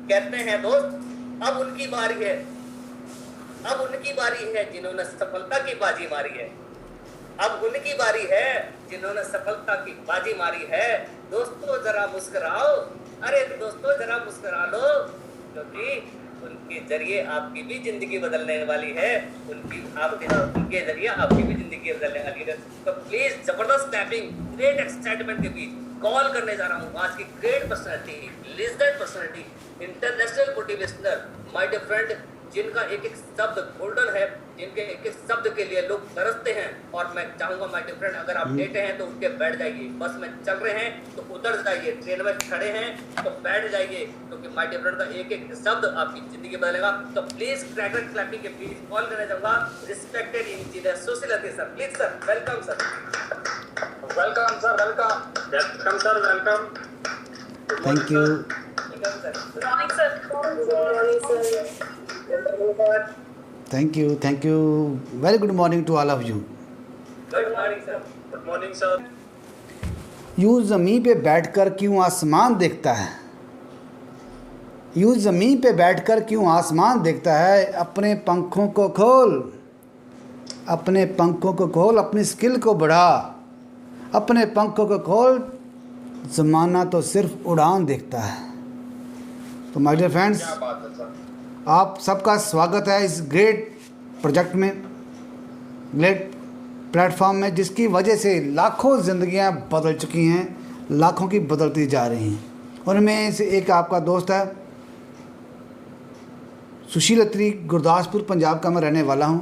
कहते हैं दोस्त अब उनकी बारी है, अब उनकी बारी है जिन्होंने सफलता की बाजी मारी है, अब उनकी बारी है जिन्होंने सफलता की बाजी मारी है। दोस्तों जरा मुस्कुराओ, अरे दोस्तों जरा मुस्कुरा लो, क्योंकि उनके जरिए आपकी भी जिंदगी बदलने वाली है, उनके जरिए आपकी भी जिंदगी बदलने वाली है। तो प्लीज जबरदस्त क्लैपिंग, ग्रेट एक्साइटमेंट के बीच कॉल करने जा रहा हूँ आज की great personality, legend personality, international motivationer, my dear friend, जिनका एक एक शब्द गोल्डन है, जिनके एक एक शब्द के लिए लोग तरसते हैं। और मैं चाहूंगा माय डियर फ्रेंड, अगर आप लेटे हैं तो उठ के बैठ जाइए, बस में चल रहे हैं तो उतर जाइए, ट्रेन में खड़े हैं तो बैठ जाइए, क्योंकि माय डियर फ्रेंड का एक एक शब्द आपकी जिंदगी बदलेगा। तो प्लीज क्रैकर क्लैपिंग के बीच कॉल करने जाऊंगा रिस्पेक्टेड इंजीनियर सुशील अति sir, please sir, welcome sir, welcome sir, welcome, welcome sir, welcome, thank you, good morning sir, good morning sir, thank you, very good morning to all of you. Good morning sir, good morning sir. यूं ज़मीं पे बैठकर क्यों आसमान देखता है, यूं ज़मीं पे बैठकर क्यों आसमान देखता है, अपने पंखों को खोल, अपने पंखों को खोल, अपनी स्किल को बढ़ा, अपने पंखों को खोल, ज़माना तो सिर्फ उड़ान देखता है। तो माय डियर फ्रेंड्स, क्या बात है सर, आप सबका स्वागत है इस ग्रेट प्रोजेक्ट में, ग्रेट प्लेटफॉर्म में, जिसकी वजह से लाखों ज़िंदगियां बदल चुकी हैं, लाखों की बदलती जा रही हैं। उनमें से एक आपका दोस्त है सुशील अत्री, गुरदासपुर पंजाब का मैं रहने वाला हूं।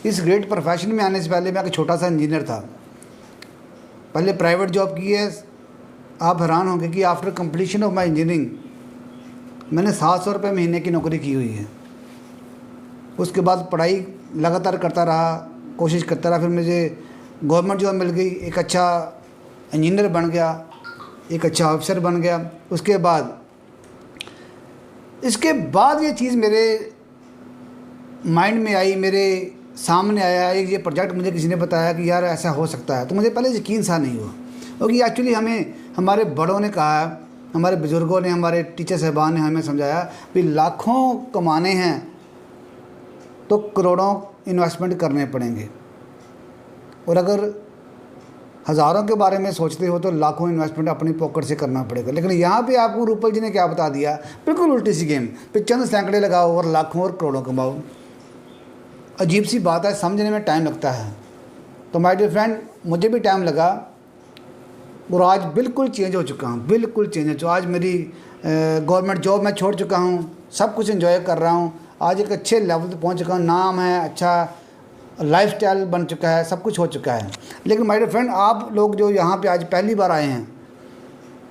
इस ग्रेट प्रोफेशन में आने से पहले मैं एक छोटा सा इंजीनियर था, पहले प्राइवेट जॉब की है। आप हैरान होंगे कि after completion of my engineering मैंने 700 रुपये महीने की नौकरी की हुई है। उसके बाद पढ़ाई लगातार करता रहा, कोशिश करता रहा, फिर मुझे गवर्नमेंट जॉब मिल गई, एक अच्छा इंजीनियर बन गया, एक अच्छा ऑफिसर बन गया। इसके बाद ये चीज़ मेरे माइंड में आई, मेरे सामने आया, एक ये प्रोजेक्ट मुझे किसी ने बताया कि यार ऐसा हो सकता है। तो मुझे पहले यकीन सा नहीं हुआ, क्योंकि एक्चुअली हमें हमारे बड़ों ने कहा, हमारे बुज़ुर्गों ने, हमारे टीचर साहबान ने हमें समझाया कि लाखों कमाने हैं तो करोड़ों इन्वेस्टमेंट करने पड़ेंगे, और अगर हज़ारों के बारे में सोचते हो तो लाखों इन्वेस्टमेंट अपनी पॉकेट से करना पड़ेगा। लेकिन यहाँ पे आपको रूपल जी ने क्या बता दिया, बिल्कुल उल्टी सी गेम, फिर चंद सैकड़े लगाओ और लाखों और करोड़ों कमाओ। अजीब सी बात है, समझने में टाइम लगता है। तो माय डियर फ्रेंड, मुझे भी टाइम लगा और आज बिल्कुल चेंज हो चुका हूँ, बिल्कुल चेंज हो चुका। आज मेरी गवर्नमेंट जॉब मैं छोड़ चुका हूँ, सब कुछ एंजॉय कर रहा हूँ, आज एक अच्छे लेवल पे पहुँच चुका हूँ, नाम है, अच्छा लाइफस्टाइल बन चुका है, सब कुछ हो चुका है। लेकिन माय डियर फ्रेंड, आप लोग जो यहाँ पे आज पहली बार आए हैं,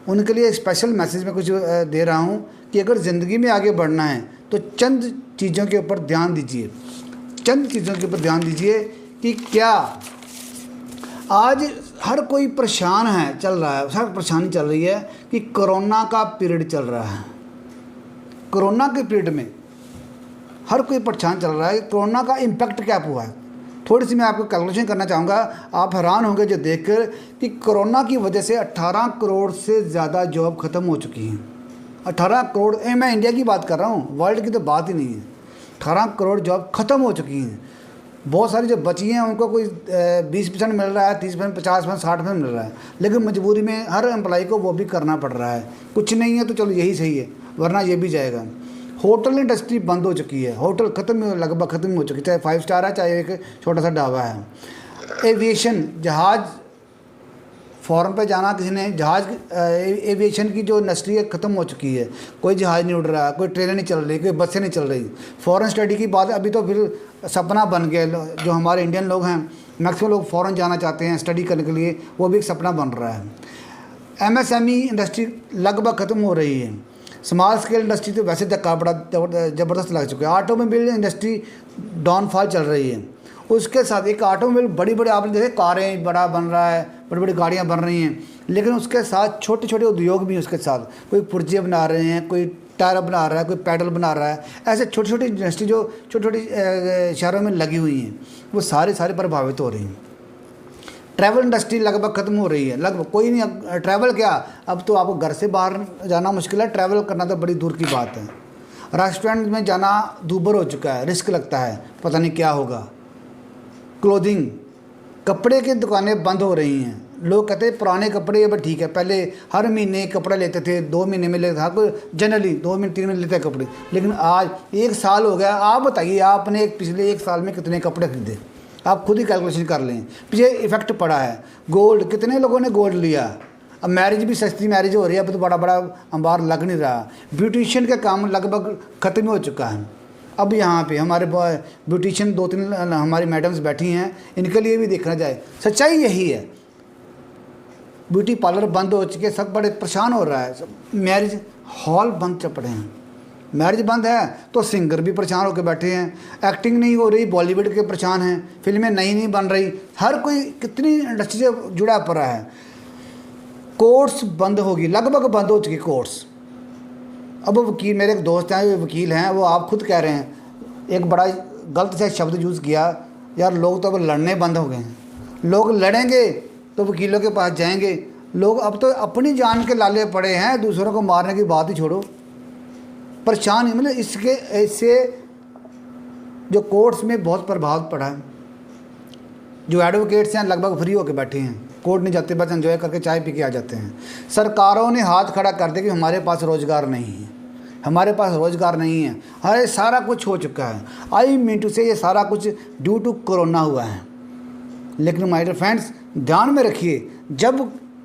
उनके लिए स्पेशल मैसेज मैं कुछ दे रहा हूँ कि अगर ज़िंदगी में आगे बढ़ना है तो चंद चीज़ों के ऊपर ध्यान दीजिए, चंद चीज़ों के ऊपर ध्यान दीजिए कि क्या आज हर कोई परेशान है, चल रहा है, हर परेशानी चल रही है कि कोरोना का पीरियड चल रहा है। कोरोना के पीरियड में हर कोई परेशान चल रहा है। कोरोना का इम्पैक्ट क्या हुआ है, थोड़ी सी मैं आपको कैलकुलेशन करना चाहूँगा। आप हैरान होंगे जो देखकर कि कोरोना की वजह से 18 करोड़ से ज़्यादा जॉब ख़त्म हो चुकी हैं। 18 करोड़, मैं इंडिया की बात कर रहा हूँ, वर्ल्ड की तो बात ही नहीं है। 18 करोड़ जॉब ख़त्म हो चुकी हैं। बहुत सारी जो बची हैं उनको कोई 20% मिल रहा है, 30%, 50%, 60% मिल रहा है, लेकिन मजबूरी में हर एम्प्लॉय को वो भी करना पड़ रहा है। कुछ नहीं है तो चलो यही सही है, वरना ये भी जाएगा। होटल इंडस्ट्री बंद हो चुकी है, होटल लगभग ख़त्म हो चुकी है, चाहे 5 स्टार है, चाहे एक छोटा सा ढाबा है। एविएशन, जहाज़, फॉरेन पे जाना किसी ने, जहाज़, एविएशन की जो इंडस्ट्री है ख़त्म हो चुकी है। कोई जहाज़ नहीं उड़ रहा, कोई ट्रेनें नहीं चल रही, कोई बसें नहीं चल रही। फॉरेन स्टडी की बात अभी तो फिर सपना बन गया। जो हमारे इंडियन लोग हैं, मैक्सिमम लोग फॉरेन जाना चाहते हैं स्टडी करने के लिए, वो भी एक सपना बन रहा है। एमएसएमई इंडस्ट्री लगभग ख़त्म हो रही है। स्मॉल स्केल इंडस्ट्री तो वैसे धक्का बड़ा ज़बरदस्त लग चुका है। ऑटोमोबाइल इंडस्ट्री डाउनफॉल चल रही है। उसके साथ एक ऑटोमोबाइल, बड़ी बड़ी आपने देखे कारें बड़ा बन रहा है, बड़ी बड़ी गाड़ियाँ बन रही हैं, लेकिन उसके साथ छोटे छोटे उद्योग भी हैं। उसके साथ कोई पुर्जे बना रहे हैं, कोई टायर बना रहा है, कोई पैडल बना रहा है। ऐसे छोटी छोटी इंडस्ट्री जो छोटी छोटी शहरों में लगी हुई हैं, वो सारे प्रभावित हो रही हैं। ट्रैवल इंडस्ट्री लगभग ख़त्म हो रही है, लगभग कोई नहीं। ट्रैवल क्या, अब तो आपको घर से बाहर जाना मुश्किल है, ट्रैवल करना तो बड़ी दूर की बात है। रेस्टोरेंट में जाना दूभर हो चुका है, रिस्क लगता है, पता नहीं क्या होगा। क्लोथिंग, कपड़े की दुकानें बंद हो रही हैं। लोग कहते हैं पुराने कपड़े अब ठीक है, पहले हर महीने कपड़ा लेते थे, 2 महीने में लेते था कोई, जनरली 2 महीने 3 महीने लेते हैं कपड़े, लेकिन आज 1 साल हो गया। आप बताइए आपने पिछले 1 साल में कितने कपड़े खरीदे? आप खुद ही कैलकुलेशन कर लें, पीछे इफेक्ट पड़ा है। गोल्ड, कितने लोगों ने गोल्ड लिया? अब मैरिज भी सस्ती मैरिज हो रही है, अब तो बड़ा बड़ा अंबार लग नहीं रहा। ब्यूटिशियन का काम लगभग ख़त्म हो चुका है। अब यहाँ पे हमारे ब्यूटिशियन 2-3 हमारी मैडम्स बैठी हैं, इनके लिए भी देखना जाए। सच्चाई यही है, ब्यूटी पार्लर बंद हो चुके, सब बड़े परेशान हो रहा है। मैरिज हॉल बंद चल पड़े हैं, मैरिज बंद है तो सिंगर भी परेशान होकर बैठे हैं, एक्टिंग नहीं हो रही, बॉलीवुड के परेशान हैं, फिल्में नई नहीं बन रही, हर कोई कितनी इंडस्ट्री से जुड़ा पड़ा है। कोर्स बंद होगी, लगभग बंद हो चुकी कोर्स। अब वकील, मेरे एक दोस्त हैं वो वकील हैं, वो आप खुद कह रहे हैं, एक बड़ा गलत से शब्द यूज़ किया, यार लोग तो अब लड़ने बंद हो गए हैं। लोग लड़ेंगे तो वकीलों के पास जाएंगे। लोग अब तो अपनी जान के लाले पड़े हैं, दूसरों को मारने की बात ही छोड़ो, परेशान है। मतलब इससे जो कोर्ट्स में बहुत प्रभाव पड़ा है। जो एडवोकेट्स हैं लगभग फ्री होकर बैठे हैं, कोर्ट नहीं जाते, बस एंजॉय करके चाय पी के आ जाते हैं। सरकारों ने हाथ खड़ा कर दिया कि हमारे पास रोज़गार नहीं है, हमारे पास रोज़गार नहीं है। अरे सारा कुछ हो चुका है। आई मीन टू से ये सारा कुछ ड्यू टू कोरोना हुआ है। लेकिन माय डियर फ्रेंड्स, ध्यान में रखिए, जब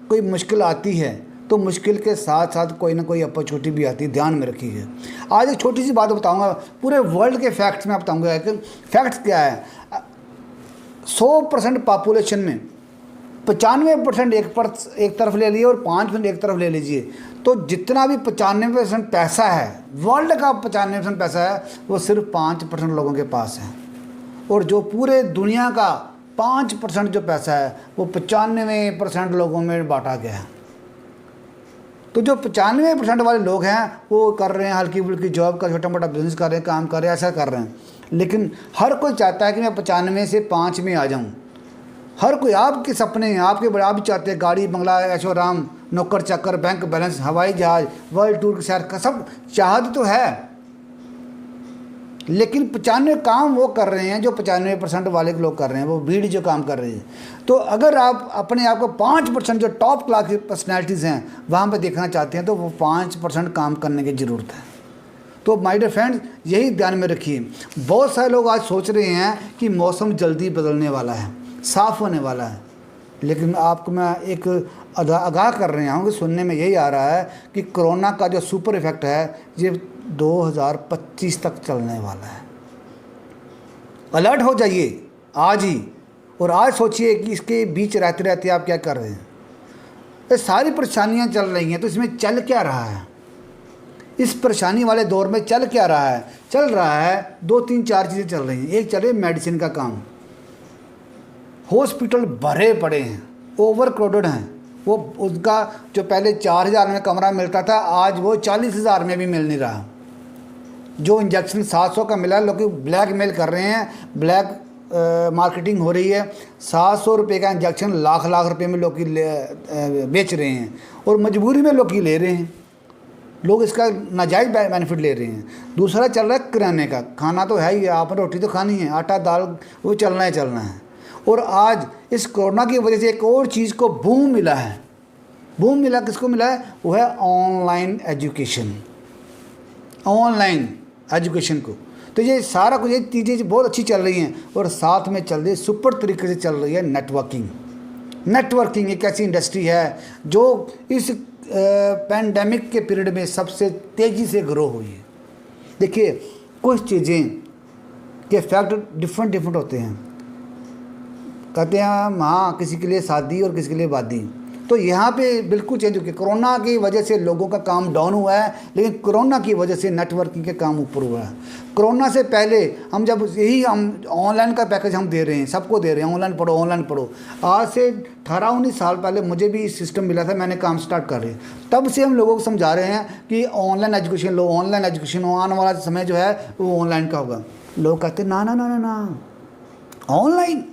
कोई मुश्किल आती है तो मुश्किल के साथ साथ कोई ना कोई अपॉर्चुनिटी भी आती है, ध्यान में रखिए। आज एक छोटी सी बात बताऊंगा, पूरे वर्ल्ड के फैक्ट्स में आप बताऊंगा कि फैक्ट्स क्या है। 100% पॉपुलेशन में 95% एक तरफ ले लिए और 5% एक तरफ ले लीजिए, तो जितना भी 95% पैसा है, वर्ल्ड का 95% पैसा है, वो सिर्फ 5% लोगों के पास है। और जो पूरे दुनिया का 5% जो पैसा है वो 95% लोगों में बांटा गया है। तो जो 95% वाले लोग हैं वो कर रहे हैं हल्की फुल्की जॉब का, छोटा मोटा बिजनेस कर रहे हैं, काम कर रहे हैं, ऐसा कर रहे हैं। लेकिन हर कोई चाहता है कि मैं 95 से 5 में आ जाऊं। हर कोई, आपके सपने हैं, आपके बड़े, आप भी चाहते हैं गाड़ी बंगला ऐशो आराम, नौकर चाकर, बैंक बैलेंस, हवाई जहाज, वर्ल्ड टूर की सैर का, सब चाहत तो है। लेकिन 95 काम वो कर रहे हैं जो 95% वाले लोग कर रहे हैं, वो भीड़ जो काम कर रही है। तो अगर आप अपने आप को 5% जो टॉप क्लास की पर्सनैलिटीज़ हैं वहाँ पे देखना चाहते हैं तो वो 5% काम करने की ज़रूरत है। तो माय डियर फ्रेंड्स, यही ध्यान में रखिए। बहुत सारे लोग आज सोच रहे हैं कि मौसम जल्दी बदलने वाला है, साफ़ होने वाला है, लेकिन आपको मैं एक आगाह कर रहे हूँ कि सुनने में यही आ रहा है कि कोरोना का जो सुपर इफेक्ट है ये 2025 तक चलने वाला है। अलर्ट हो जाइए आज ही, और आज सोचिए कि इसके बीच रहते रहते आप क्या कर रहे हैं। ये सारी परेशानियां चल रही हैं, तो इसमें चल क्या रहा है? इस परेशानी वाले दौर में चल क्या रहा है? चल रहा है 2-3-4 चीज़ें चल रही हैं। एक चल रही है मेडिसिन का काम। हॉस्पिटल भरे पड़े हैं, ओवर क्राउडेड हैं। वो उसका जो पहले 4,000 में कमरा मिलता था, आज वो 40,000 में भी मिल नहीं रहा। जो इंजेक्शन 700 का मिला, लोग ब्लैक मेल कर रहे हैं, ब्लैक मार्केटिंग हो रही है। 700 रुपये का इंजेक्शन लाख रुपए में लोग बेच रहे हैं, और मजबूरी में लोग ले रहे हैं। लोग इसका नाजायज़ बेनिफिट ले रहे हैं। दूसरा चल रहा है किराने का। खाना तो है ही, आपने रोटी तो खानी है, आटा दाल वो चलना है। और आज इस कोरोना की वजह से एक और चीज़ को बूम मिला है। बूम मिला, किसको मिला है? वो है ऑनलाइन एजुकेशन, ऑनलाइन एजुकेशन को। तो ये सारा कुछ, ये चीज़ें बहुत अच्छी चल रही हैं, और साथ में चल रही सुपर तरीके से चल रही है नेटवर्किंग। नेटवर्किंग एक ऐसी इंडस्ट्री है जो इस पैंडेमिक के पीरियड में सबसे तेज़ी से ग्रो हुई है। देखिए, कुछ चीज़ें के फैक्ट डिफरेंट होते हैं। कहते हैं हाँ, किसी के लिए शादी और किसी के लिए वादी। तो यहाँ पे बिल्कुल चेंज हो गया। कोरोना की वजह से लोगों का काम डाउन हुआ है, लेकिन कोरोना की वजह से नेटवर्किंग के काम ऊपर हुआ है। कोरोना से पहले हम जब हम ऑनलाइन का पैकेज हम दे रहे हैं, सबको दे रहे हैं, ऑनलाइन पढ़ो। आज से 18-19 साल पहले मुझे भी सिस्टम मिला था, मैंने काम स्टार्ट कर रहे। तब से हम लोगों को समझा रहे हैं कि ऑनलाइन एजुकेशन लो, ऑनलाइन एजुकेशन, आने वाला समय जो है वो ऑनलाइन का होगा। लोग कहते ना, ऑनलाइन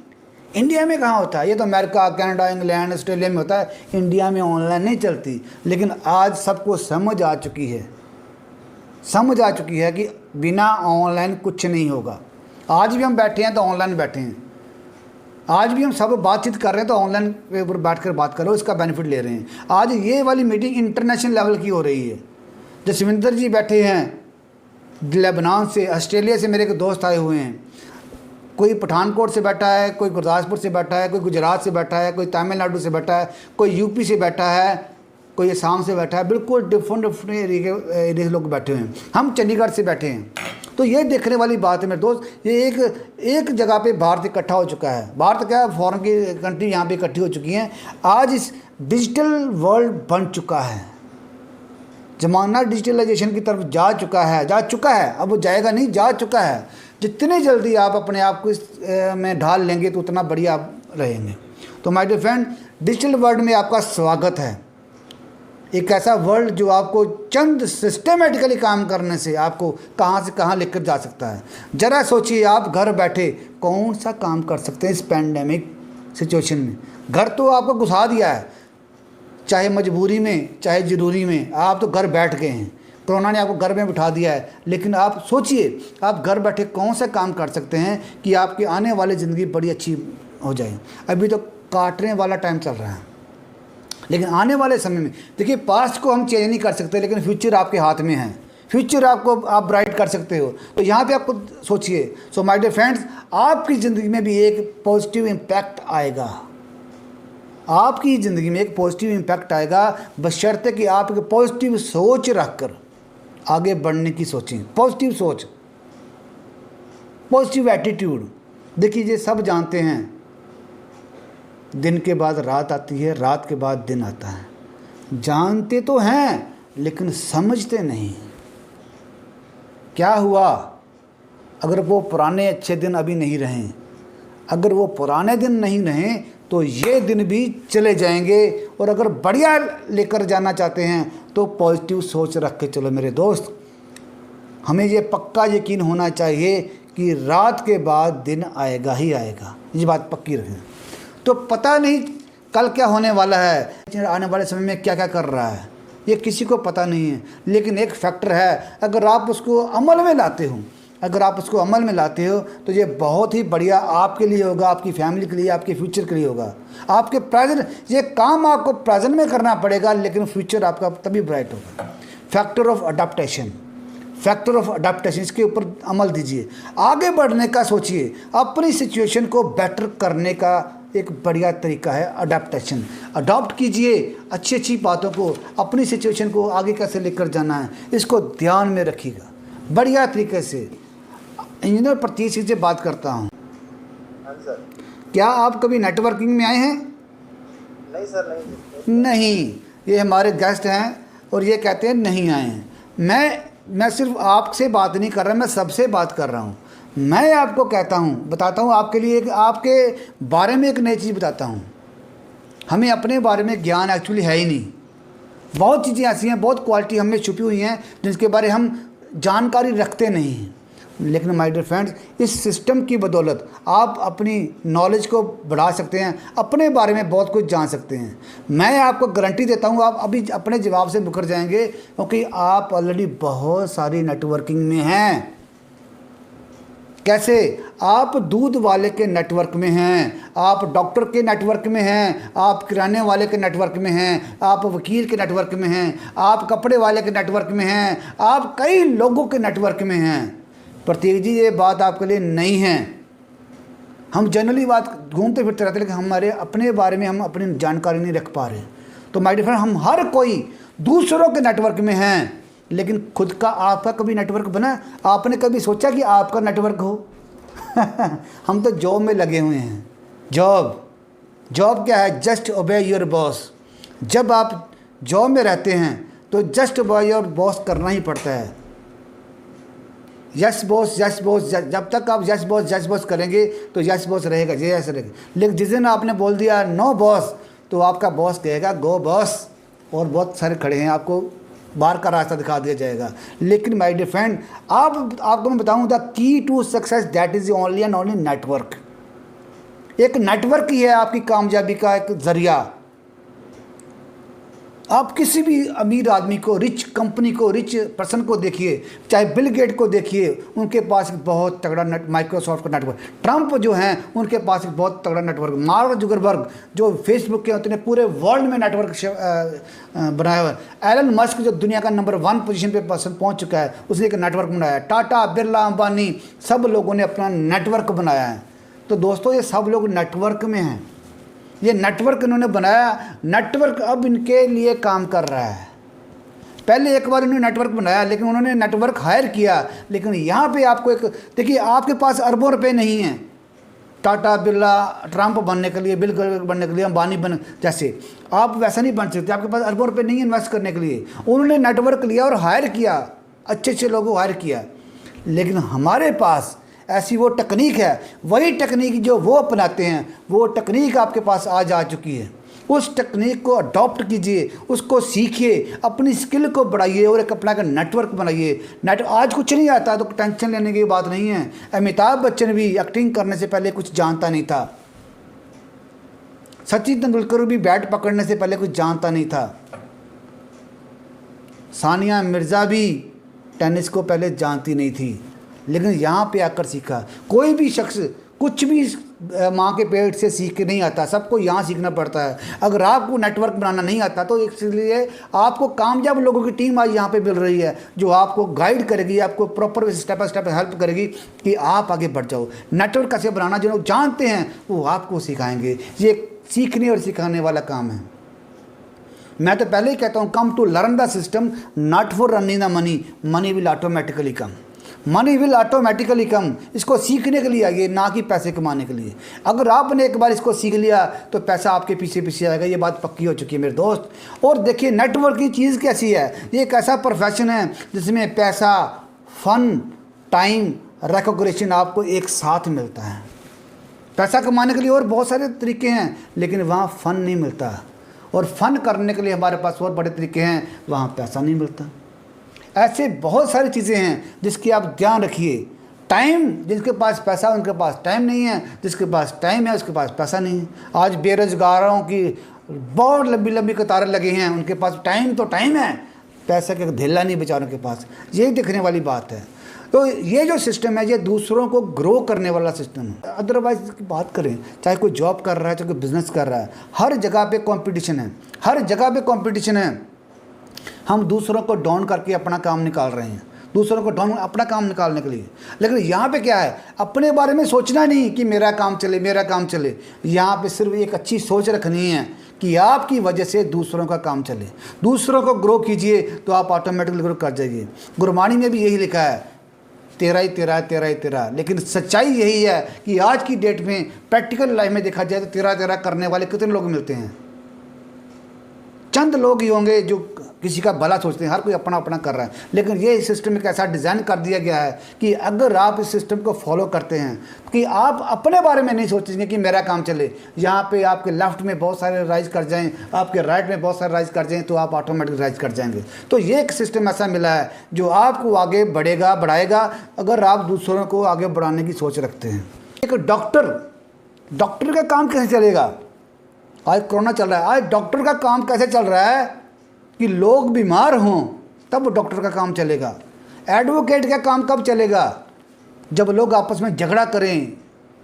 इंडिया में कहाँ होता है? ये तो अमेरिका, कनाडा, इंग्लैंड, ऑस्ट्रेलिया में होता है, इंडिया में ऑनलाइन नहीं चलती। लेकिन आज सबको समझ आ चुकी है समझ आ चुकी है कि बिना ऑनलाइन कुछ नहीं होगा। आज भी हम बैठे हैं तो ऑनलाइन बैठे हैं, आज भी हम सब बातचीत कर रहे हैं तो ऑनलाइन के ऊपर बैठ कर बात कर रहे हो, इसका बेनिफिट ले रहे हैं। आज ये वाली मीटिंग इंटरनेशनल लेवल की हो रही है। जसविंदर जी बैठे हैं लेबनान से, ऑस्ट्रेलिया से मेरे एक दोस्त आए हुए हैं, कोई पठानकोट से बैठा है, कोई गुरदासपुर से बैठा है, कोई गुजरात से बैठा है, कोई तमिलनाडु से बैठा है, कोई यूपी से बैठा है, कोई असम से बैठा है, बिल्कुल डिफरेंट डिफरेंट एरिया के लोग बैठे हुए हैं। हम चंडीगढ़ से बैठे हैं। तो ये देखने वाली बात है मेरे दोस्त, ये एक जगह पे भारत इकट्ठा हो चुका है। भारत क्या है, फॉरेन की कंट्री यहाँ पे इकट्ठी हो चुकी हैं। आज इस डिजिटल वर्ल्ड बन चुका है, ज़माना डिजिटलाइजेशन की तरफ जा चुका है, अब वो जाएगा नहीं, जा चुका है। जितने जल्दी आप अपने आप को इस में ढाल लेंगे तो उतना बढ़िया आप रहेंगे। तो my dear friend, digital world में आपका स्वागत है। एक ऐसा वर्ल्ड जो आपको चंद सिस्टमेटिकली काम करने से आपको कहाँ से कहाँ लेकर जा सकता है। ज़रा सोचिए, आप घर बैठे कौन सा काम कर सकते हैं इस पैंडेमिक सिचुएशन में। घर तो आपको घुसा दिया है, चाहे मजबूरी में चाहे ज़रूरी में, आप तो घर बैठ गए हैं। कोरोना ने आपको घर में बिठा दिया है, लेकिन आप सोचिए आप घर बैठे कौन सा काम कर सकते हैं कि आपकी आने वाली ज़िंदगी बड़ी अच्छी हो जाए। अभी तो काटने वाला टाइम चल रहा है, लेकिन आने वाले समय में देखिए, पास्ट को हम चेंज नहीं कर सकते, लेकिन फ्यूचर आपके हाथ में है। फ्यूचर आपको आप ब्राइट कर सकते हो। तो यहाँ पे आपको सोचिए। सो माय डियर फ्रेंड्स, आपकी ज़िंदगी में भी एक पॉजिटिव इम्पैक्ट आएगा, आपकी ज़िंदगी में एक पॉजिटिव इम्पैक्ट आएगा, बशर्ते कि आप एक पॉजिटिव सोच रखकर आगे बढ़ने की सोचें। पॉजिटिव सोच, पॉजिटिव एटीट्यूड। देखिए, ये सब जानते हैं, दिन के बाद रात आती है, रात के बाद दिन आता है। जानते तो हैं लेकिन समझते नहीं। क्या हुआ अगर वो पुराने अच्छे दिन अभी नहीं रहें? अगर वो पुराने दिन नहीं रहें तो ये दिन भी चले जाएंगे। और अगर बढ़िया लेकर जाना चाहते हैं तो पॉजिटिव सोच रख के चलो मेरे दोस्त। हमें ये पक्का यकीन होना चाहिए कि रात के बाद दिन आएगा ही आएगा, ये बात पक्की रखें। तो पता नहीं कल क्या होने वाला है, आने वाले समय में क्या क्या कर रहा है, ये किसी को पता नहीं है। लेकिन एक फैक्टर है, अगर आप उसको अमल में लाते हो, तो ये बहुत ही बढ़िया आपके लिए होगा, आपकी फैमिली के लिए, आपके फ्यूचर के लिए होगा। आपके प्रेजेंट, ये काम आपको प्रेजेंट में करना पड़ेगा, लेकिन फ्यूचर आपका तभी ब्राइट होगा। फैक्टर ऑफ अडाप्टेशन, इसके ऊपर अमल दीजिए। आगे बढ़ने का सोचिए, अपनी सिचुएशन को बेटर करने का एक बढ़िया तरीका है अडाप्टेशन। अडॉप्ट कीजिए अच्छी अच्छी बातों को, अपनी सिचुएशन को आगे कैसे लेकर जाना है, इसको ध्यान में रखिएगा बढ़िया तरीके से। इंजीनियर प्रतीश से बात करता हूँ। हाँ सर। क्या आप कभी नेटवर्किंग में आए हैं? नहीं सर, नहीं, ये हमारे गेस्ट हैं और ये कहते हैं नहीं आए हैं। मैं सिर्फ आपसे बात नहीं कर रहा, मैं सबसे बात कर रहा हूँ। मैं आपको बताता हूँ आपके लिए, आपके बारे में एक नई चीज़ बताता हूँ। हमें अपने बारे में ज्ञान एक्चुअली है ही नहीं। बहुत चीज़ें ऐसी हैं, बहुत क्वालिटी हमें छुपी हुई हैं जिसके बारे हम जानकारी रखते नहीं हैं। लेकिन माय डियर फ्रेंड्स, इस सिस्टम की बदौलत आप अपनी नॉलेज को बढ़ा सकते हैं, अपने बारे में बहुत कुछ जान सकते हैं। मैं आपको गारंटी देता हूँ, आप अभी अपने जवाब से मुकर जाएंगे, क्योंकि आप ऑलरेडी बहुत सारी नेटवर्किंग में हैं। कैसे? आप दूध वाले के नेटवर्क में हैं, आप डॉक्टर के नेटवर्क में हैं, आप किराने वाले के नेटवर्क में हैं, आप वकील के नेटवर्क में हैं, आप कपड़े वाले के नेटवर्क में हैं, आप कई लोगों के नेटवर्क में हैं। प्रतीक जी, ये बात आपके लिए नहीं है। हम जनरली बात घूमते फिरते रहते, लेकिन हमारे अपने बारे में हम अपनी जानकारी नहीं रख पा रहे। तो माय डियर फ्रेंड, हम हर कोई दूसरों के नेटवर्क में हैं, लेकिन खुद का आपका कभी नेटवर्क बना? आपने कभी सोचा कि आपका नेटवर्क हो? हम तो जॉब में लगे हुए हैं। जॉब क्या है? जस्ट ओबे योर बॉस। जब आप जॉब में रहते हैं तो जस्ट ओबे योर बॉस करना ही पड़ता है। यस बॉस, जब तक आप यस बॉस करेंगे तो यस बॉस रहेगा, ये ऐसे रहेगा। लेकिन जिस दिन आपने बोल दिया नो बॉस, तो आपका बॉस कहेगा गो बॉस, और बहुत सारे खड़े हैं, आपको बाहर का रास्ता दिखा दिया जाएगा। लेकिन माय डियर फ्रेंड, आपको मैं बताऊं, the key to success that is only and only network. एक नेटवर्क ही है आपकी कामयाबी का एक जरिया। आप किसी भी अमीर आदमी को, रिच कंपनी को, रिच पर्सन को देखिए, चाहे बिल गेट को देखिए, उनके पास एक बहुत तगड़ा माइक्रोसॉफ्ट का नेटवर्क। ट्रंप जो हैं उनके पास एक बहुत तगड़ा नेटवर्क। मार्क जुकरबर्ग जो फेसबुक के उतने पूरे वर्ल्ड में नेटवर्क बनाया हुआ है। एलन मस्क जो दुनिया का नंबर 1 पोजीशन पे पर्सन पहुंच चुका है, उसने एक नेटवर्क बनाया है। टाटा, बिरला, अंबानी, सब लोगों ने अपना नेटवर्क बनाया है। तो दोस्तों ये सब लोग नेटवर्क में हैं, ये नेटवर्क इन्होंने बनाया। नेटवर्क अब इनके लिए काम कर रहा है। पहले एक बार इन्होंने नेटवर्क बनाया, लेकिन उन्होंने नेटवर्क हायर किया। लेकिन यहाँ पे आपको एक देखिए, आपके पास अरबों रुपए नहीं हैं टाटा, बिरला, ट्रंप बनने के लिए, बिल गेट्स बनने के लिए, अंबानी बन जैसे आप वैसा नहीं बन सकते। आपके पास अरबों रुपए नहीं है इन्वेस्ट करने के लिए। उन्होंने नेटवर्क लिया और हायर किया, अच्छे अच्छे लोगों को हायर किया। लेकिन हमारे पास ऐसी वो टेक्निक है, वही टेक्निक जो वो अपनाते हैं, वो टेक्निक आपके पास आज आ चुकी है। उस टेक्निक को अडॉप्ट कीजिए, उसको सीखिए, अपनी स्किल को बढ़ाइए और एक अपना का नेटवर्क बनाइए। आज कुछ नहीं आता तो टेंशन लेने की बात नहीं है। अमिताभ बच्चन भी एक्टिंग करने से पहले कुछ जानता नहीं था। सचिन तेंदुलकर भी बैट पकड़ने से पहले कुछ जानता नहीं था। सानिया मिर्ज़ा भी टेनिस को पहले जानती नहीं थी, लेकिन यहाँ पे आकर सीखा। कोई भी शख्स कुछ भी माँ के पेट से सीख के नहीं आता, सबको यहाँ सीखना पड़ता है। अगर आपको नेटवर्क बनाना नहीं आता तो इसलिए आपको कामयाब लोगों की टीम आज यहाँ पे मिल रही है, जो आपको गाइड करेगी, आपको proper step by step help करेगी कि आप आगे बढ़ जाओ। नेटवर्क कैसे बनाना जो लोग जानते हैं वो आपको सिखाएंगे। ये सीखने और सिखाने वाला काम है। मैं तो पहले ही कहता हूँ, come to learn the system, not for running the money. Money will automatically come, money will automatically come. इसको सीखने के लिए आइए, ना कि पैसे कमाने के लिए। अगर आपने एक बार इसको सीख लिया तो पैसा आपके पीछे पीछे आएगा, ये बात पक्की हो चुकी है मेरे दोस्त। और देखिए नेटवर्क की चीज़ कैसी है, ये एक ऐसा प्रोफेशन है जिसमें पैसा, फन, टाइम, रिकॉग्निशन आपको एक साथ मिलता है। पैसा कमाने के लिए और बहुत सारे तरीके हैं, लेकिन वहाँ फ़न नहीं मिलता। और फ़न करने के लिए हमारे पास और बड़े तरीके हैं, वहाँ पैसा नहीं मिलता। ऐसे बहुत सारी चीज़ें हैं जिसकी आप ध्यान रखिए। टाइम, जिसके पास पैसा उनके पास टाइम नहीं है, जिसके पास टाइम है उसके पास पैसा नहीं है। आज बेरोजगारों की बहुत लंबी लंबी कतारें लगी हैं, उनके पास टाइम तो टाइम है, पैसा का धेला नहीं बेचारों के पास। यही देखने वाली बात है। तो ये जो सिस्टम है, ये दूसरों को ग्रो करने वाला सिस्टम है। अदरवाइज की बात करें, चाहे कोई जॉब कर रहा है, चाहे कोई बिजनेस कर रहा है, हर जगह पे कंपटीशन है, हर जगह पे कंपटीशन है। हम दूसरों को डाउन करके अपना काम निकाल रहे हैं, दूसरों को डाउन अपना काम निकालने के लिए। लेकिन यहाँ पे क्या है, अपने बारे में सोचना नहीं कि मेरा काम चले, मेरा काम चले। यहाँ पे सिर्फ एक अच्छी सोच रखनी है कि आपकी वजह से दूसरों का काम चले। दूसरों को ग्रो कीजिए तो आप ऑटोमेटिकली ग्रो कर जाइए। गुरबाणी में भी यही लिखा है, तेरा ही तेरा, तेरा ही तेरा। लेकिन सच्चाई यही है कि आज की डेट में प्रैक्टिकल लाइफ में देखा जाए तो तेरा तेरा करने वाले कितने लोग मिलते हैं? चंद लोग ही होंगे जो किसी का भला सोचते हैं। हर कोई अपना अपना कर रहा है। लेकिन ये सिस्टम एक ऐसा डिज़ाइन कर दिया गया है कि अगर आप इस सिस्टम को फॉलो करते हैं कि आप अपने बारे में नहीं सोचेंगे कि मेरा काम चले, यहाँ पे आपके लेफ्ट में बहुत सारे राइज कर जाएं, आपके राइट में बहुत सारे राइज कर जाएं, तो आप ऑटोमेटिक राइज कर जाएंगे। तो ये एक सिस्टम ऐसा मिला है जो आपको आगे बढ़ाएगा अगर आप दूसरों को आगे बढ़ाने की सोच रखते हैं। एक डॉक्टर का काम कैसे चलेगा? आज कोरोना चल रहा है, आज डॉक्टर का काम कैसे चल रहा है कि लोग बीमार हों तब डॉक्टर का काम चलेगा। एडवोकेट का काम कब चलेगा? जब लोग आपस में झगड़ा करें,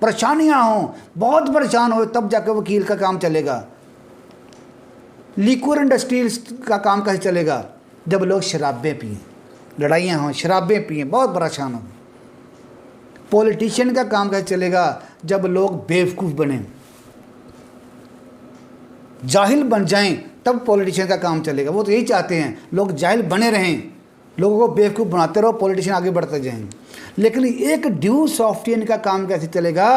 परेशानियां हों, बहुत परेशान हो, तब जाकर वकील का काम चलेगा। लिक्विड इंडस्ट्रीज का काम कैसे चलेगा? जब लोग शराबें पिएं, लड़ाइयाँ हों, शराबें पिएं, बहुत परेशान हो। पॉलिटिशियन का काम कैसे चलेगा? जब लोग बेवकूफ़ बने, जाहिल बन जाएं, तब पॉलिटिशियन का काम चलेगा। वो तो यही चाहते हैं लोग जाहिल बने रहें, लोगों को बेवकूफ़ बनाते रहो, पॉलिटिशियन आगे बढ़ते जाएंगे। लेकिन एक ड्यू सॉफ्टवेयर का काम कैसे चलेगा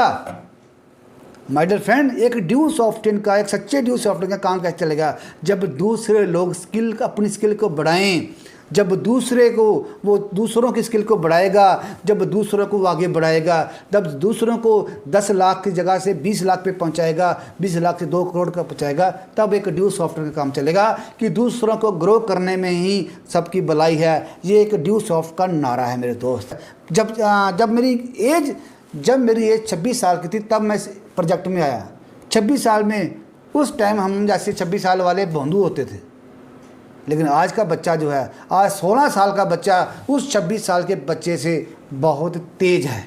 माय डियर फ्रेंड? एक ड्यू सॉफ्टवेयर का, एक सच्चे ड्यू सॉफ्टवेयर का काम कैसे चलेगा? जब दूसरे लोग अपनी स्किल को बढ़ाएं, जब वो दूसरों की स्किल को बढ़ाएगा, जब दूसरों को आगे बढ़ाएगा, जब दूसरों को 10 लाख की जगह से 20 लाख पे पहुंचाएगा, 20 लाख से 2 करोड़ का पहुंचाएगा, तब एक ड्यू सॉफ्टवेयर का काम चलेगा कि दूसरों को ग्रो करने में ही सबकी भलाई है। ये एक ड्यू सॉफ्ट का नारा है मेरे दोस्त। जब मेरी एज 26 साल की थी तब मैं इस प्रोजेक्ट में आया। 26 साल में, उस टाइम हम जैसे 26 साल वाले भोंदू होते थे, लेकिन आज का बच्चा जो है, आज 16 साल का बच्चा उस 26 साल के बच्चे से बहुत तेज है।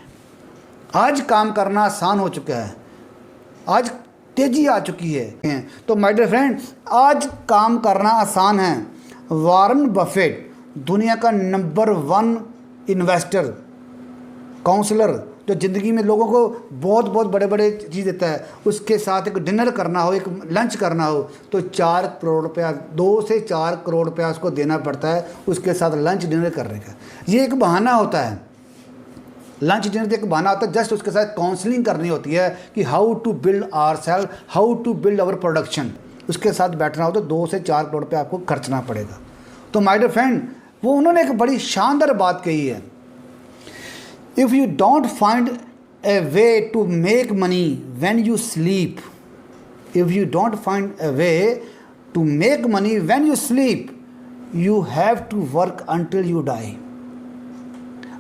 आज काम करना आसान हो चुका है, आज तेजी आ चुकी है। तो माय डियर फ्रेंड, आज काम करना आसान है। वॉरेन बफेट दुनिया का नंबर 1 इन्वेस्टर, काउंसलर, जो ज़िंदगी में लोगों को बहुत बहुत बड़े बड़े चीज़ देता है, उसके साथ एक डिनर करना हो, एक लंच करना हो तो 4 करोड़ रुपया, 2 से 4 करोड़ रुपया उसको देना पड़ता है उसके साथ लंच डिनर करने का। ये एक बहाना होता है, लंच डिनर एक बहाना होता है, जस्ट उसके साथ काउंसलिंग करनी होती है कि how to build our self, how to build our production. उसके साथ बैठना हो तो 2 से 4 करोड़ रुपया आपको खर्चना पड़ेगा। तो माय डियर फ्रेंड, वो उन्होंने एक बड़ी शानदार बात कही है, if you don't find a way to make money when you sleep, if you don't find a way to make money when you sleep, you have to work until you die.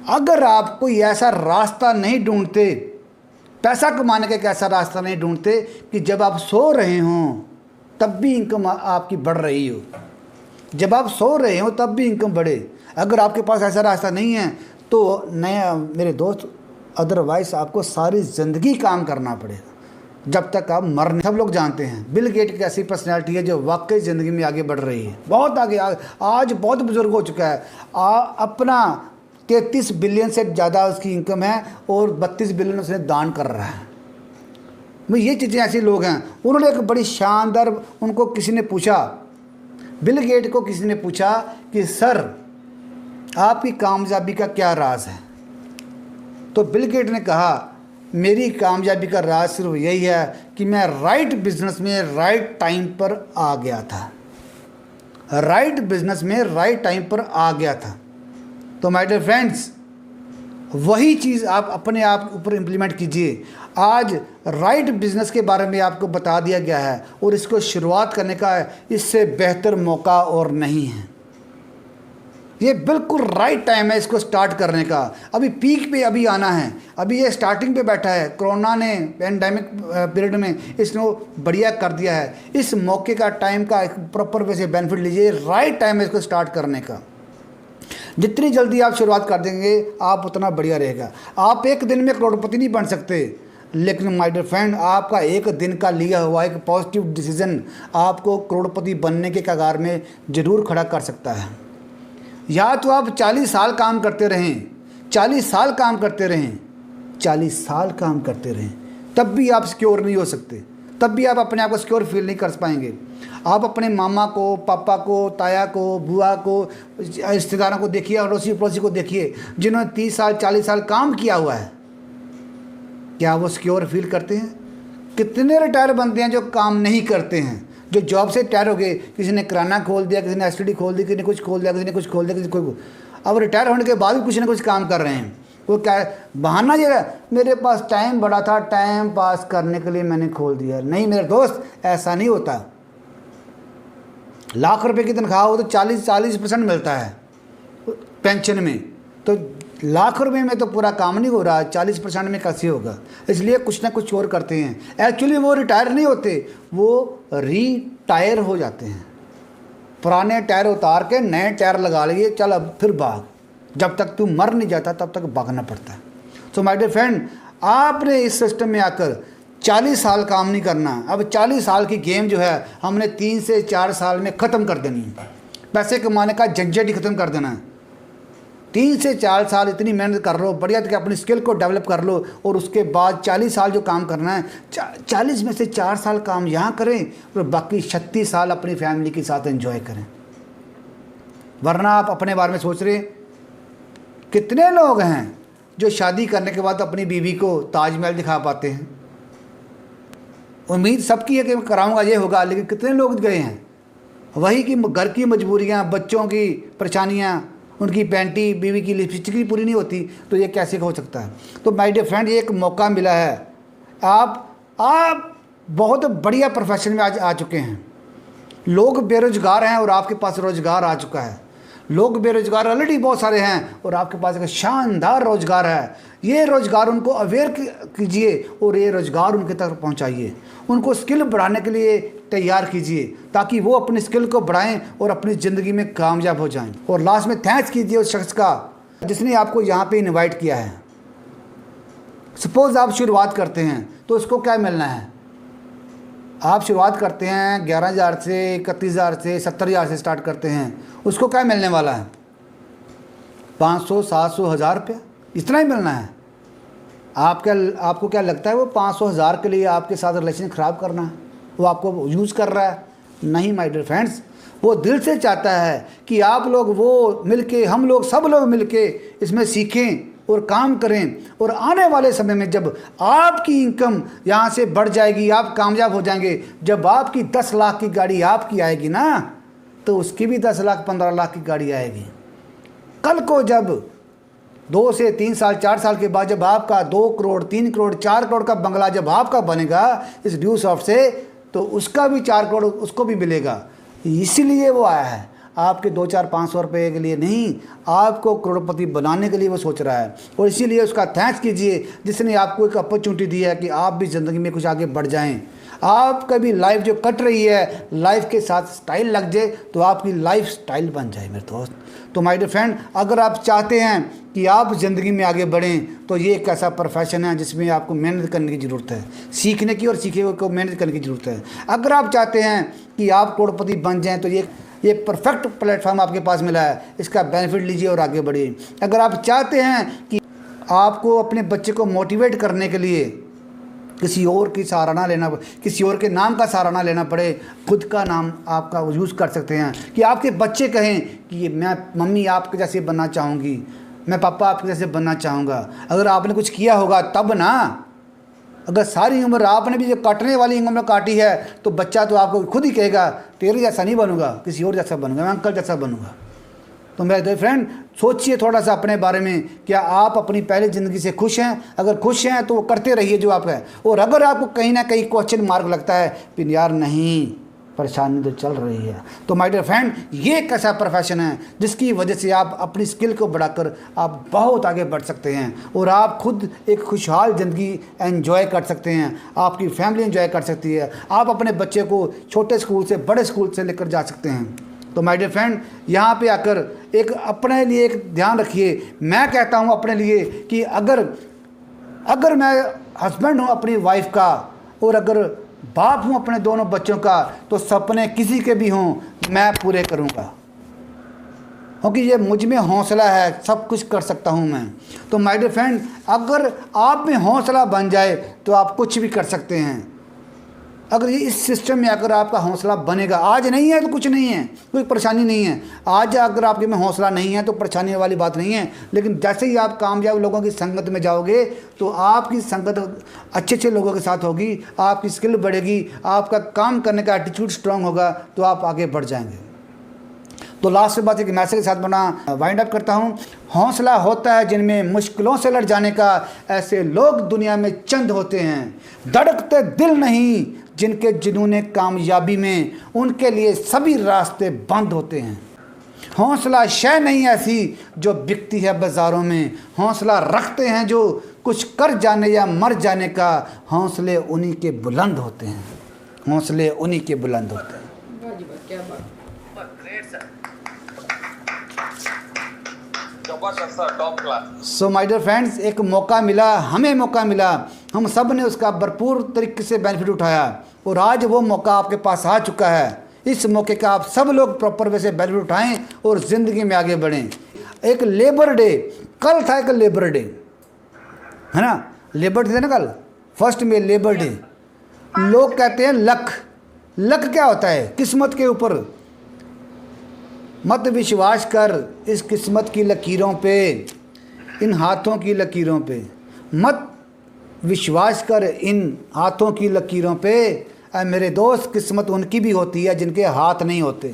अगर आप कोई ऐसा रास्ता नहीं ढूंढते, पैसा कमाने का एक ऐसा रास्ता नहीं ढूंढते कि जब आप सो रहे हों तब भी इनकम आपकी बढ़ रही हो, जब आप सो रहे हो तब भी इनकम बढ़े, अगर आपके पास ऐसा रास्ता नहीं है तो नया मेरे दोस्त, अदरवाइज आपको सारी ज़िंदगी काम करना पड़ेगा जब तक आप मर नहीं। सब लोग जानते हैं बिल गेट की ऐसी पर्सनैलिटी है जो वाकई ज़िंदगी में आगे बढ़ रही है, बहुत आगे। आज बहुत बुजुर्ग हो चुका है, अपना 33 बिलियन से ज़्यादा उसकी इनकम है और 32 बिलियन उसने दान कर रहा है। ये चीज़ें, ऐसे लोग हैं। उन्होंने एक बड़ी शानदार, उनको किसी ने पूछा, बिल गेट को किसी ने पूछा कि सर आपकी कामयाबी का क्या राज है? तो बिल गेट ने कहा मेरी कामयाबी का राज सिर्फ यही है कि मैं राइट बिजनेस में राइट टाइम पर आ गया था, राइट बिजनेस में राइट टाइम पर आ गया था। तो माय डियर फ्रेंड्स, वही चीज़ आप अपने आप ऊपर इम्प्लीमेंट कीजिए। आज राइट बिजनेस के बारे में आपको बता दिया गया है और इसको शुरुआत करने का इससे बेहतर मौका और नहीं है। ये बिल्कुल राइट टाइम है इसको स्टार्ट करने का। अभी पीक पे अभी आना है, अभी ये स्टार्टिंग पे बैठा है। कोरोना ने पैंडेमिक पीरियड में इसने बढ़िया कर दिया है। इस मौके का, टाइम का प्रॉपर वे से बेनिफिट लीजिए। राइट टाइम है इसको स्टार्ट करने का। जितनी जल्दी आप शुरुआत कर देंगे आप उतना बढ़िया रहेगा। आप एक दिन में करोड़पति नहीं बन सकते, लेकिन माय डियर फ्रेंड, आपका एक दिन का लिया हुआ एक पॉजिटिव डिसीजन आपको करोड़पति बनने के कगार में ज़रूर खड़ा कर सकता है। या तो आप 40 साल काम करते रहें, 40 साल काम करते रहें, 40 साल काम करते रहें, तब भी आप सिक्योर नहीं हो सकते, तब भी आप अपने आप को सिक्योर फील नहीं कर पाएंगे। आप अपने मामा को, पापा को, ताया को, बुआ को, रिश्तेदारों को देखिए, अड़ोसी पड़ोसी को देखिए जिन्होंने 30 साल 40 साल काम किया हुआ है, क्या वो सिक्योर फील करते हैं? कितने रिटायर बनते हैं जो काम नहीं करते हैं, जो जॉब से रिटायर हो गए। किसी ने किराना खोल दिया, किसी ने एसटीडी खोल दी, किसी ने कुछ खोल दिया, किसी ने कुछ खोल दिया, किसी को। अब रिटायर होने के बाद भी कुछ ना कुछ काम कर रहे हैं। वो क्या है? बहाना ये है मेरे पास टाइम बड़ा था, टाइम पास करने के लिए मैंने खोल दिया। नहीं मेरे दोस्त, ऐसा नहीं होता। लाख रुपए की तनख्वाह हो तो 40% मिलता है पेंशन में, तो लाख रुपए में तो पूरा काम नहीं हो रहा, 40% में कैसे होगा? इसलिए कुछ ना कुछ और करते हैं। एक्चुअली वो रिटायर नहीं होते, वो रिटायर हो जाते हैं। पुराने टायर उतार के नए टायर लगा लिए, चल अब फिर भाग। जब तक तू मर नहीं जाता तब तक भागना पड़ता है। तो माय डियर फ्रेंड, आपने इस सिस्टम में आकर 40 साल काम नहीं करना। अब 40 साल की गेम जो है हमने 3 से 4 साल में ख़त्म कर देनी है। पैसे कमाने का झंझट ही ख़त्म कर देना है। 3 से 4 साल इतनी मेहनत कर लो, बढ़िया तरीके अपनी स्किल को डेवलप कर लो, और उसके बाद 40 साल जो काम करना है, 40 में से 4 साल काम यहाँ करें और बाकी 36 साल अपनी फैमिली के साथ एंजॉय करें। वरना आप अपने बारे में सोच रहे, कितने लोग हैं जो शादी करने के बाद अपनी बीवी को ताजमहल दिखा पाते हैं? उम्मीद सबकी है कि मैं कराऊंगा, ये होगा, लेकिन कितने लोग गए हैं? वही कि घर की मजबूरियां, बच्चों की परेशानियां, उनकी पैंटी, बीवी की लिपस्टिक पूरी नहीं होती, तो ये कैसे हो सकता है? तो माय डियर फ्रेंड, ये एक मौका मिला है। आप बहुत बढ़िया प्रोफेशन में आज आ चुके हैं। लोग बेरोजगार हैं और आपके पास रोज़गार आ चुका है। लोग बेरोजगार ऑलरेडी बहुत सारे हैं और आपके पास एक शानदार रोज़गार है। ये रोज़गार उनको अवेयर कीजिए और ये रोज़गार उनके तक पहुंचाइए। उनको स्किल बढ़ाने के लिए तैयार कीजिए ताकि वो अपनी स्किल को बढ़ाएं और अपनी ज़िंदगी में कामयाब हो जाएं। और लास्ट में थैंक्स कीजिए उस शख्स का जिसने आपको यहाँ पे इनवाइट किया है। सपोज़ आप शुरुआत करते हैं तो उसको क्या मिलना है? आप शुरुआत करते हैं 11,000 से, 31,000 से, 70,000 से स्टार्ट करते हैं, उसको क्या मिलने वाला है? 500, 700, 1,000 रुपया, इतना ही मिलना है। आपको क्या लगता है वो 500, 1,000 के लिए आपके साथ रिलेशन ख़राब करना है? वो आपको यूज़ कर रहा है? नहीं माय डियर फ्रेंड्स, वो दिल से चाहता है कि आप लोग वो मिलके, हम लोग सब लोग मिलके इसमें सीखें और काम करें। और आने वाले समय में जब आपकी इनकम यहाँ से बढ़ जाएगी, आप कामयाब हो जाएंगे, जब आपकी 10 लाख की गाड़ी आपकी आएगी ना, तो उसकी भी 10 लाख 15 लाख की गाड़ी आएगी। कल को जब 2 से 3 साल 4 साल के बाद जब आपका 2 करोड़ 3 करोड़ 4 करोड़ का बंगला जब आपका बनेगा इस ड्यू सॉफ्ट से, तो उसका भी 4 करोड़ उसको भी मिलेगा। इसीलिए वो आया है, आपके 200-400-500 रुपये के लिए नहीं, आपको करोड़पति बनाने के लिए वो सोच रहा है। और इसीलिए उसका थैंक्स कीजिए जिसने आपको एक अपॉर्चुनिटी दी है कि आप भी ज़िंदगी में कुछ आगे बढ़ जाएं। आपका भी लाइफ जो कट रही है, लाइफ के साथ स्टाइल लग जाए तो आपकी लाइफ स्टाइल बन जाए मेरे दोस्त। तो माय डियर फ्रेंड, अगर आप चाहते हैं कि आप ज़िंदगी में आगे बढ़ें तो ये एक ऐसा प्रोफेशन है जिसमें आपको मेहनत करने की ज़रूरत है, सीखने की और सीखे को मेहनत करने की ज़रूरत है। अगर आप चाहते हैं कि आप करोड़पति बन जाएं तो ये परफेक्ट प्लेटफॉर्म आपके पास मिला है, इसका बेनिफिट लीजिए और आगे बढ़िए। अगर आप चाहते हैं कि आपको अपने बच्चे को मोटिवेट करने के लिए किसी और की सहारा ना लेना, किसी और के नाम का सहारा ना लेना पड़े, खुद का नाम आपका यूज़ कर सकते हैं कि आपके बच्चे कहें कि मैं मम्मी आपके जैसे बनना चाहूँगी, मैं पापा आपके जैसे बनना चाहूँगा। अगर आपने कुछ किया होगा तब ना, अगर सारी उम्र आपने भी जो काटने वाली उम्र काटी है तो बच्चा तो आपको खुद ही कहेगा तेरे जैसा नहीं बनूंगा, किसी और जैसा बनूंगा, मैं अंकल जैसा बनूंगा। तो मेरे फ्रेंड, सोचिए थोड़ा सा अपने बारे में, क्या आप अपनी पहली ज़िंदगी से खुश हैं? अगर खुश हैं तो वो करते रहिए जो आपका है। और अगर आपको कहीं ना कहीं क्वेश्चन मार्क लगता है फिर यार नहीं, परेशानी तो चल रही है, तो माय डियर फ्रेंड, ये एक ऐसा प्रोफेशन है जिसकी वजह से आप अपनी स्किल को बढ़ाकर आप बहुत आगे बढ़ सकते हैं और आप खुद एक खुशहाल ज़िंदगी एंजॉय कर सकते हैं, आपकी फैमिली एंजॉय कर सकती है, आप अपने बच्चे को छोटे स्कूल से बड़े स्कूल से लेकर जा सकते हैं। तो माय डियर फ्रेंड, यहाँ पे आकर एक अपने लिए एक ध्यान रखिए। मैं कहता हूँ अपने लिए कि अगर मैं हस्बैंड हूँ अपनी वाइफ का और अगर बाप हूँ अपने दोनों बच्चों का, तो सपने किसी के भी हों मैं पूरे करूँगा, क्योंकि ये मुझ में हौसला है, सब कुछ कर सकता हूँ मैं। तो माय डियर फ्रेंड, अगर आप में हौसला बन जाए तो आप कुछ भी कर सकते हैं। अगर ये इस सिस्टम में अगर आपका हौसला बनेगा, आज नहीं है तो कुछ नहीं है, कोई परेशानी नहीं है। आज अगर आपके में हौसला नहीं है तो परेशानी वाली बात नहीं है, लेकिन जैसे ही आप कामयाब लोगों की संगत में जाओगे तो आपकी संगत अच्छे अच्छे लोगों के साथ होगी, आपकी स्किल बढ़ेगी, आपका काम करने का एटीट्यूड स्ट्रांग होगा, तो आप आगे बढ़ जाएंगे। तो लास्ट बात एक मैसेज के साथ बना वाइंड अप करता हूँ। हौसला होता है जिनमें मुश्किलों से लड़ जाने का, ऐसे लोग दुनिया में चंद होते हैं। धड़कते दिल नहीं जिनके जुनून कामयाबी में, उनके लिए सभी रास्ते बंद होते हैं। हौसला शय नहीं ऐसी जो बिकती है बाज़ारों में, हौसला रखते हैं जो कुछ कर जाने या मर जाने का, हौसले उन्हीं के बुलंद होते हैं, हौसले उन्हीं के बुलंद होते हैं। क्या बात। Top class. So my dear friends, एक मौका मिला, हमें मौका मिला, हम सब ने उसका भरपूर तरीके से बेनिफिट उठाया और आज वो मौका आपके पास आ चुका है। इस मौके का आप सब लोग प्रॉपर वे से बेनिफिट उठाएं और ज़िंदगी में आगे बढ़ें। एक लेबर डे कल था, एक लेबर डे है ना, लेबर डे था ना कल, फर्स्ट में लेबर डे। लोग कहते हैं लक क्या होता है? किस्मत के ऊपर मत विश्वास कर इस किस्मत की लकीरों पे, इन हाथों की लकीरों पे मत विश्वास कर, इन हाथों की लकीरों पे। मेरे दोस्त, किस्मत उनकी भी होती है जिनके हाथ नहीं होते।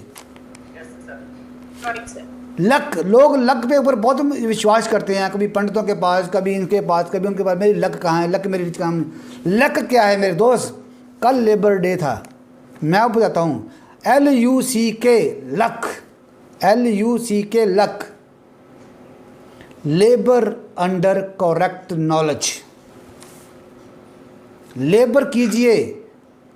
लक, लोग लक पे ऊपर बहुत विश्वास करते हैं, कभी पंडितों के पास, कभी इनके पास, कभी उनके पास, मेरी लक कहाँ है, लक मेरी कहाँ। लक क्या है मेरे दोस्त? कल लेबर डे था, मैं आपको बताता हूँ। LUCK luck, LUCK luck, labour under correct knowledge. Labour कीजिए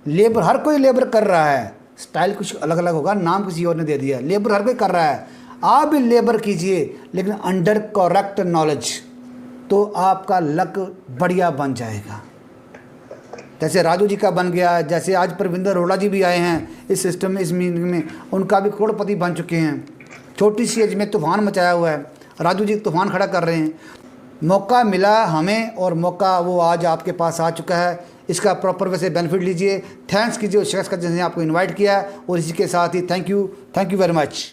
लेबर, हर कोई लेबर कर रहा है, स्टाइल कुछ अलग अलग होगा, नाम किसी और ने दे दिया, लेबर हर कोई कर रहा है। आप भी लेबर कीजिए लेकिन अंडर करेक्ट नॉलेज, तो आपका लक बढ़िया बन जाएगा। जैसे राजू जी का बन गया, जैसे आज परविंदर अरोड़ा जी भी आए हैं इस सिस्टम में, इस मीटिंग में, उनका भी करोड़पति बन चुके हैं। छोटी सी एज में तूफान मचाया हुआ है, राजू जी तूफान खड़ा कर रहे हैं। मौका मिला हमें और मौका वो आज आपके पास आ चुका है, इसका प्रॉपर वैसे बेनिफिट लीजिए। थैंक्स कीजिए उस शख्स का जिसने आपको इनवाइट किया, और इसी के साथ ही थैंक यू वेरी मच।